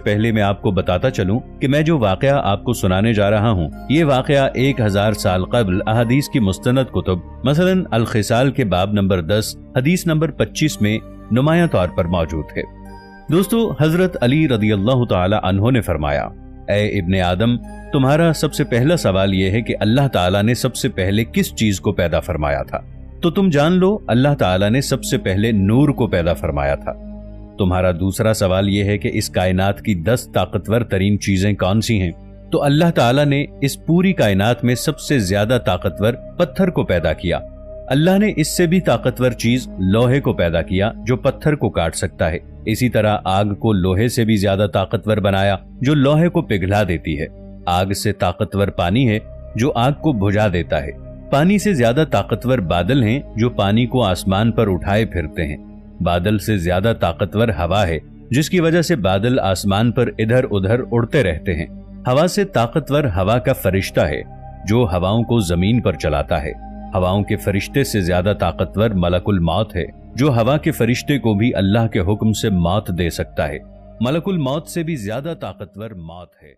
पहले मैं आपको बताता चलूं कि मैं जो वाकया आपको सुनाने जा रहा हूं, ये वाकया 1000 साल कबल अहादीस की मुस्तनद कुतुब मसलन अल खिसाल के बाब नंबर 10 हदीस नंबर 25 में नुमाया तौर पर मौजूद है। दोस्तों, हजरत अली रदियल्लाहु ताला अन्हो ने फरमाया, ए इब्ने आदम, तुम्हारा सबसे पहला सवाल यह है कि अल्लाह ताला ने सबसे पहले किस चीज को पैदा फरमाया था। तो तुम जान लो, अल्लाह ताला ने सबसे पहले नूर को पैदा फरमाया था। तुम्हारा दूसरा सवाल यह है कि इस कायनात की 10 ताकतवर तरीन चीजें कौन सी हैं। तो अल्लाह ताला ने इस पूरी कायनात में सबसे ज्यादा ताकतवर पत्थर को पैदा किया। अल्लाह ने इससे भी ताकतवर चीज लोहे को पैदा किया जो पत्थर को काट सकता है। इसी तरह आग को लोहे से भी ज्यादा ताकतवर बनाया जो लोहे को पिघला देती है। आग से ताकतवर पानी है जो आग को बुझा देता है। पानी से ज्यादा ताकतवर बादल हैं जो पानी को आसमान पर उठाए फिरते हैं। बादल से ज्यादा ताकतवर हवा है जिसकी वजह से बादल आसमान पर इधर उधर उड़ते रहते हैं। हवा से ताकतवर हवा का फरिश्ता है जो हवाओं को जमीन पर चलाता है। हवाओं के फरिश्ते से ज्यादा ताकतवर मलकुल मौत है जो हवा के फरिश्ते को भी अल्लाह के हुक्म से मौत दे सकता है। मलकुल मौत से भी ज्यादा ताकतवर मौत है।